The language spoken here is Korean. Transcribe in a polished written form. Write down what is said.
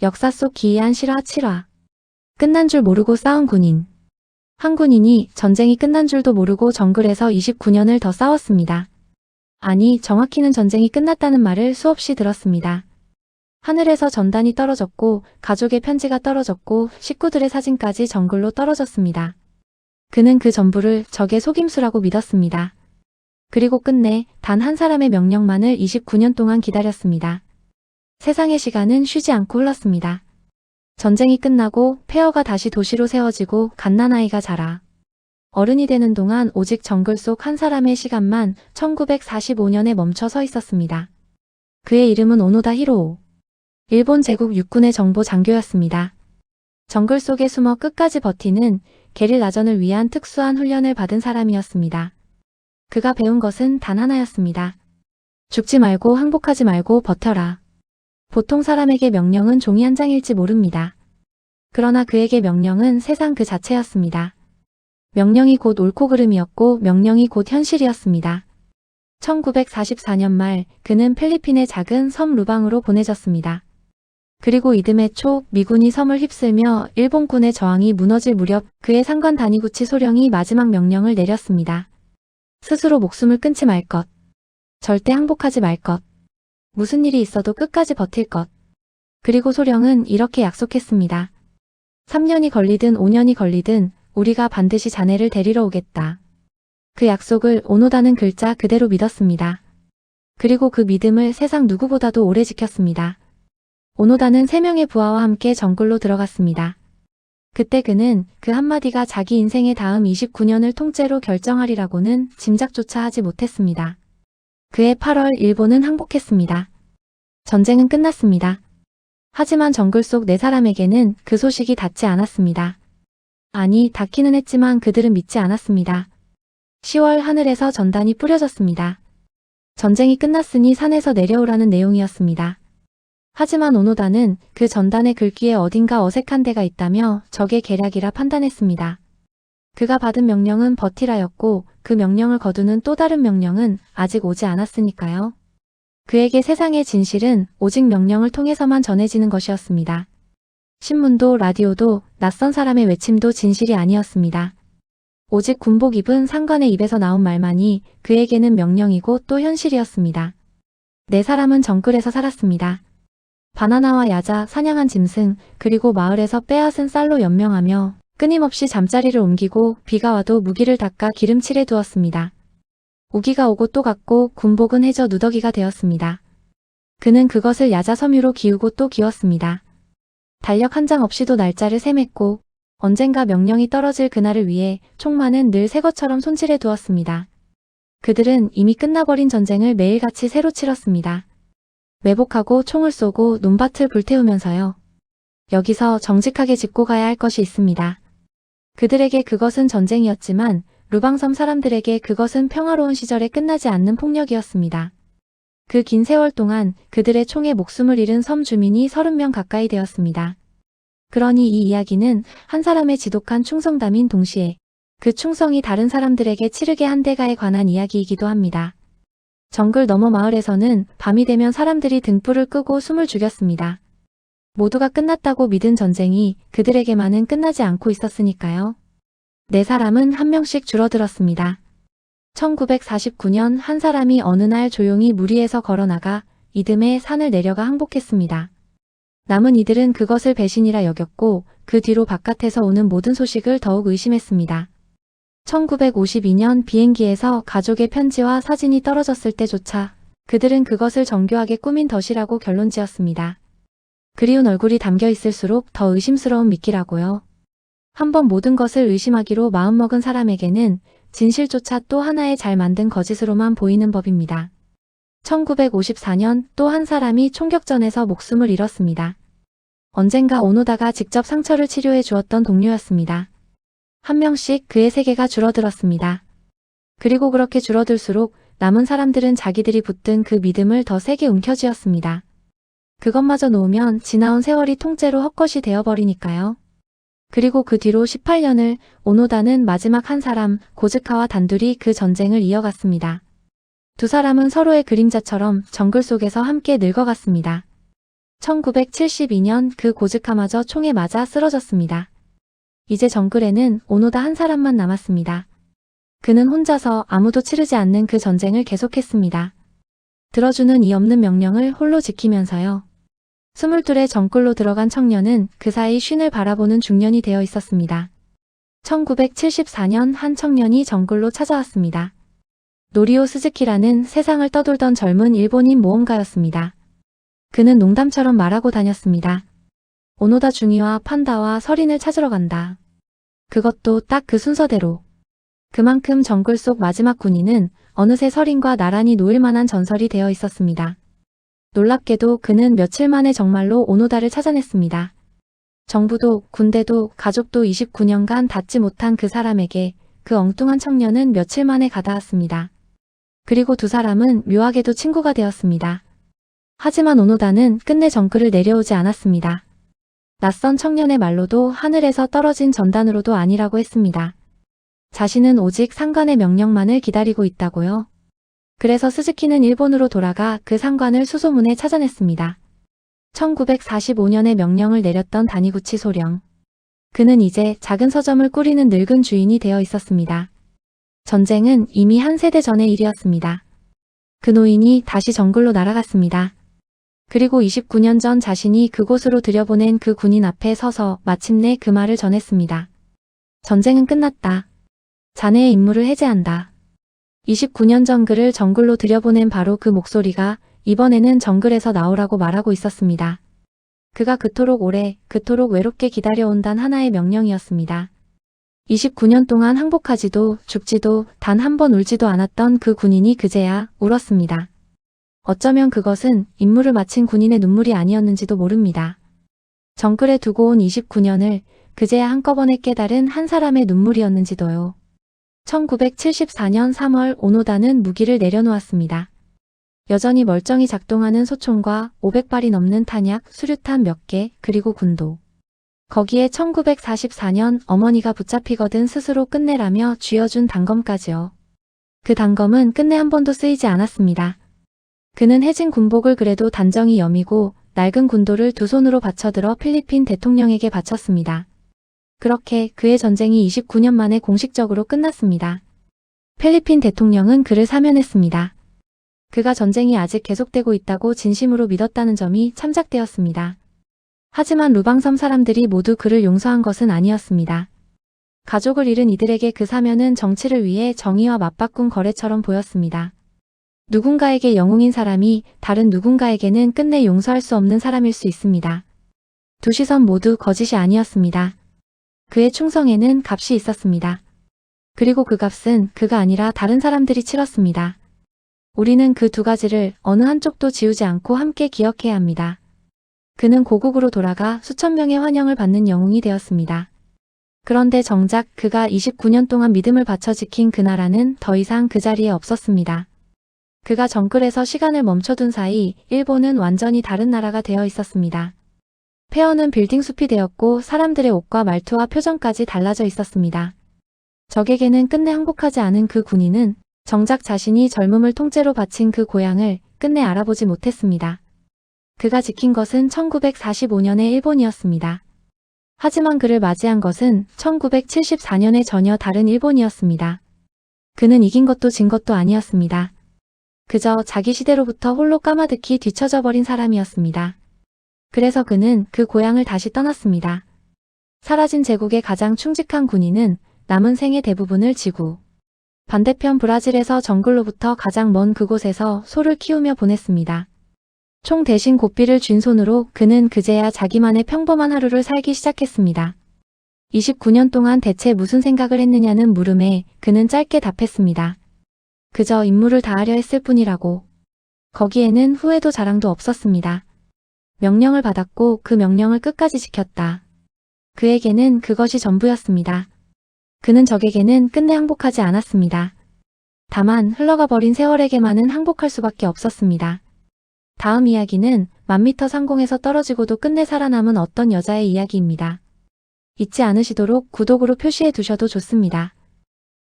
역사 속 기이한 실화 7화. 끝난 줄 모르고 싸운 군인. 한 군인이 전쟁이 끝난 줄도 모르고 정글에서 29년을 더 싸웠습니다. 아니, 정확히는 전쟁이 끝났다는 말을 수없이 들었습니다. 하늘에서 전단이 떨어졌고 가족의 편지가 떨어졌고 식구들의 사진까지 정글로 떨어졌습니다. 그는 그 전부를 적의 속임수라고 믿었습니다. 그리고 끝내 단 한 사람의 명령만을 29년 동안 기다렸습니다. 세상의 시간은 쉬지 않고 흘렀습니다. 전쟁이 끝나고 폐허가 다시 도시로 세워지고 갓난아이가 자라 어른이 되는 동안 오직 정글 속 한 사람의 시간만 1945년에 멈춰 서 있었습니다. 그의 이름은 오노다 히로오. 일본 제국 육군의 정보 장교였습니다. 정글 속에 숨어 끝까지 버티는 게릴라전을 위한 특수한 훈련을 받은 사람이었습니다. 그가 배운 것은 단 하나였습니다. 죽지 말고 항복하지 말고 버텨라. 보통 사람에게 명령은 종이 한 장일지 모릅니다. 그러나 그에게 명령은 세상 그 자체였습니다. 명령이 곧 옳고 그름이었고 명령이 곧 현실이었습니다. 1944년 말 그는 필리핀의 작은 섬 루방으로 보내졌습니다. 그리고 이듬해 초 미군이 섬을 휩쓸며 일본군의 저항이 무너질 무렵 그의 상관 다니구치 소령이 마지막 명령을 내렸습니다. 스스로 목숨을 끊지 말 것. 절대 항복하지 말 것. 무슨 일이 있어도 끝까지 버틸 것. 그리고 소령은 이렇게 약속했습니다. 3년이 걸리든 5년이 걸리든 우리가 반드시 자네를 데리러 오겠다. 그 약속을 오노다는 글자 그대로 믿었습니다. 그리고 그 믿음을 세상 누구보다도 오래 지켰습니다. 오노다는 3명의 부하와 함께 정글로 들어갔습니다. 그때 그는 그 한마디가 자기 인생의 다음 29년을 통째로 결정하리라고는 짐작조차 하지 못했습니다. 그해 8월 일본은 항복했습니다. 전쟁은 끝났습니다. 하지만 정글 속 4사람에게는 그 소식이 닿지 않았습니다. 아니, 닿기는 했지만 그들은 믿지 않았습니다. 10월 하늘에서 전단이 뿌려졌습니다. 전쟁이 끝났으니 산에서 내려오라는 내용이었습니다. 하지만 오노다는 그 전단의 글귀에 어딘가 어색한 데가 있다며 적의 계략이라 판단했습니다. 그가 받은 명령은 버티라였고 그 명령을 거두는 또 다른 명령은 아직 오지 않았으니까요. 그에게 세상의 진실은 오직 명령을 통해서만 전해지는 것이었습니다. 신문도 라디오도 낯선 사람의 외침도 진실이 아니었습니다. 오직 군복 입은 상관의 입에서 나온 말만이 그에게는 명령이고 또 현실이었습니다. 4사람은 정글에서 살았습니다. 바나나와 야자, 사냥한 짐승, 그리고 마을에서 빼앗은 쌀로 연명하며 끊임없이 잠자리를 옮기고 비가 와도 무기를 닦아 기름칠해 두었습니다. 우기가 오고 또 갔고 군복은 해져 누더기가 되었습니다. 그는 그것을 야자 섬유로 기우고 또 기웠습니다. 달력 한 장 없이도 날짜를 세맸고 언젠가 명령이 떨어질 그날을 위해 총만은 늘 새 것처럼 손질해 두었습니다. 그들은 이미 끝나버린 전쟁을 매일같이 새로 치렀습니다. 매복하고 총을 쏘고 논밭을 불태우면서요. 여기서 정직하게 짚고 가야 할 것이 있습니다. 그들에게 그것은 전쟁이었지만 루방섬 사람들에게 그것은 평화로운 시절에 끝나지 않는 폭력이었습니다. 그 긴 세월 동안 그들의 총에 목숨을 잃은 섬 주민이 30명 가까이 되었습니다. 그러니 이 이야기는 한 사람의 지독한 충성담인 동시에 그 충성이 다른 사람들에게 치르게 한 대가에 관한 이야기이기도 합니다. 정글 너머 마을에서는 밤이 되면 사람들이 등불을 끄고 숨을 죽였습니다. 모두가 끝났다고 믿은 전쟁이 그들에게만은 끝나지 않고 있었으니까요. 4사람은 한 명씩 줄어들었습니다. 1949년 한 사람이 어느 날 조용히 무리에서 걸어나가 이듬해 산을 내려가 항복했습니다. 남은 이들은 그것을 배신이라 여겼고 그 뒤로 바깥에서 오는 모든 소식을 더욱 의심했습니다. 1952년 비행기에서 가족의 편지와 사진이 떨어졌을 때조차 그들은 그것을 정교하게 꾸민 덫이라고 결론지었습니다. 그리운 얼굴이 담겨 있을수록 더 의심스러운 미끼라고요. 한번 모든 것을 의심하기로 마음먹은 사람에게는 진실조차 또 하나의 잘 만든 거짓으로만 보이는 법입니다. 1954년 또 한 사람이 총격전에서 목숨을 잃었습니다. 언젠가 오노다가 직접 상처를 치료해 주었던 동료였습니다. 한 명씩 그의 세계가 줄어들었습니다. 그리고 그렇게 줄어들수록 남은 사람들은 자기들이 붙든 그 믿음을 더 세게 움켜쥐었습니다. 그것마저 놓으면 지나온 세월이 통째로 헛것이 되어버리니까요. 그리고 그 뒤로 18년을 오노다는 마지막 한 사람 고즈카와 단둘이 그 전쟁을 이어갔습니다. 2사람은 서로의 그림자처럼 정글 속에서 함께 늙어갔습니다. 1972년 그 고즈카마저 총에 맞아 쓰러졌습니다. 이제 정글에는 오노다 한 사람만 남았습니다. 그는 혼자서 아무도 치르지 않는 그 전쟁을 계속했습니다. 들어주는 이 없는 명령을 홀로 지키면서요. 22의 정글로 들어간 청년은 그 사이 쉰을 바라보는 중년이 되어 있었습니다. 1974년 한 청년이 정글로 찾아왔습니다. 노리오 스즈키라는 세상을 떠돌던 젊은 일본인 모험가였습니다. 그는 농담처럼 말하고 다녔습니다. 오노다 중위와 판다와 서린을 찾으러 간다. 그것도 딱 그 순서대로. 그만큼 정글 속 마지막 군인은 어느새 서린과 나란히 놓일 만한 전설이 되어 있었습니다. 놀랍게도 그는 며칠 만에 정말로 오노다를 찾아냈습니다. 정부도 군대도 가족도 29년간 닿지 못한 그 사람에게 그 엉뚱한 청년은 며칠 만에 가닿았습니다. 그리고 두 사람은 묘하게도 친구가 되었습니다. 하지만 오노다는 끝내 정글을 내려오지 않았습니다. 낯선 청년의 말로도 하늘에서 떨어진 전단으로도 아니라고 했습니다. 자신은 오직 상관의 명령만을 기다리고 있다고요. 그래서 스즈키는 일본으로 돌아가 그 상관을 수소문에 찾아냈습니다. 1945년에 명령을 내렸던 다니구치 소령. 그는 이제 작은 서점을 꾸리는 늙은 주인이 되어 있었습니다. 전쟁은 이미 한 세대 전의 일이었습니다. 그 노인이 다시 정글로 날아갔습니다. 그리고 29년 전 자신이 그곳으로 들여보낸 그 군인 앞에 서서 마침내 그 말을 전했습니다. 전쟁은 끝났다. 자네의 임무를 해제한다. 29년 전 그를 정글로 들여보낸 바로 그 목소리가 이번에는 정글에서 나오라고 말하고 있었습니다. 그가 그토록 오래, 그토록 외롭게 기다려온 단 하나의 명령이었습니다. 29년 동안 항복하지도 죽지도 단 한 번 울지도 않았던 그 군인이 그제야 울었습니다. 어쩌면 그것은 임무를 마친 군인의 눈물이 아니었는지도 모릅니다. 정글에 두고 온 29년을 그제야 한꺼번에 깨달은 한 사람의 눈물이었는지도요. 1974년 3월 오노다는 무기를 내려놓았습니다. 여전히 멀쩡히 작동하는 소총과 500발이 넘는 탄약, 수류탄 몇 개, 그리고 군도. 거기에 1944년 어머니가 붙잡히거든 스스로 끝내라며 쥐어준 단검까지요. 그 단검은 끝내 한 번도 쓰이지 않았습니다. 그는 해진 군복을 그래도 단정히 여미고 낡은 군도를 두 손으로 받쳐들어 필리핀 대통령에게 바쳤습니다. 그렇게 그의 전쟁이 29년 만에 공식적으로 끝났습니다. 필리핀 대통령은 그를 사면했습니다. 그가 전쟁이 아직 계속되고 있다고 진심으로 믿었다는 점이 참작되었습니다. 하지만 루방섬 사람들이 모두 그를 용서한 것은 아니었습니다. 가족을 잃은 이들에게 그 사면은 정치를 위해 정의와 맞바꾼 거래처럼 보였습니다. 누군가에게 영웅인 사람이 다른 누군가에게는 끝내 용서할 수 없는 사람일 수 있습니다. 두 시선 모두 거짓이 아니었습니다. 그의 충성에는 값이 있었습니다. 그리고 그 값은 그가 아니라 다른 사람들이 치렀습니다. 우리는 그 두 가지를 어느 한쪽도 지우지 않고 함께 기억해야 합니다. 그는 고국으로 돌아가 수천 명의 환영을 받는 영웅이 되었습니다. 그런데 정작 그가 29년 동안 믿음을 바쳐 지킨 그 나라는 더 이상 그 자리에 없었습니다. 그가 정글에서 시간을 멈춰둔 사이 일본은 완전히 다른 나라가 되어 있었습니다. 폐허는 빌딩 숲이 되었고 사람들의 옷과 말투와 표정까지 달라져 있었습니다. 적에게는 끝내 항복하지 않은 그 군인은 정작 자신이 젊음을 통째로 바친 그 고향을 끝내 알아보지 못했습니다. 그가 지킨 것은 1945년의 일본이었습니다. 하지만 그를 맞이한 것은 1974년의 전혀 다른 일본이었습니다. 그는 이긴 것도 진 것도 아니었습니다. 그저 자기 시대로부터 홀로 까마득히 뒤처져 버린 사람이었습니다. 그래서 그는 그 고향을 다시 떠났습니다. 사라진 제국의 가장 충직한 군인은 남은 생의 대부분을 지구 반대편 브라질에서 정글로부터 가장 먼 그곳에서 소를 키우며 보냈습니다. 총 대신 고삐를 쥔 손으로 그는 그제야 자기만의 평범한 하루를 살기 시작했습니다. 29년 동안 대체 무슨 생각을 했느냐는 물음에 그는 짧게 답했습니다. 그저 임무를 다하려 했을 뿐이라고. 거기에는 후회도 자랑도 없었습니다. 명령을 받았고 그 명령을 끝까지 지켰다. 그에게는 그것이 전부였습니다. 그는 적에게는 끝내 항복하지 않았습니다. 다만 흘러가 버린 세월에게만은 항복할 수밖에 없었습니다. 다음 이야기는 1000m 상공에서 떨어지고도 끝내 살아남은 어떤 여자의 이야기입니다. 잊지 않으시도록 구독으로 표시해 두셔도 좋습니다.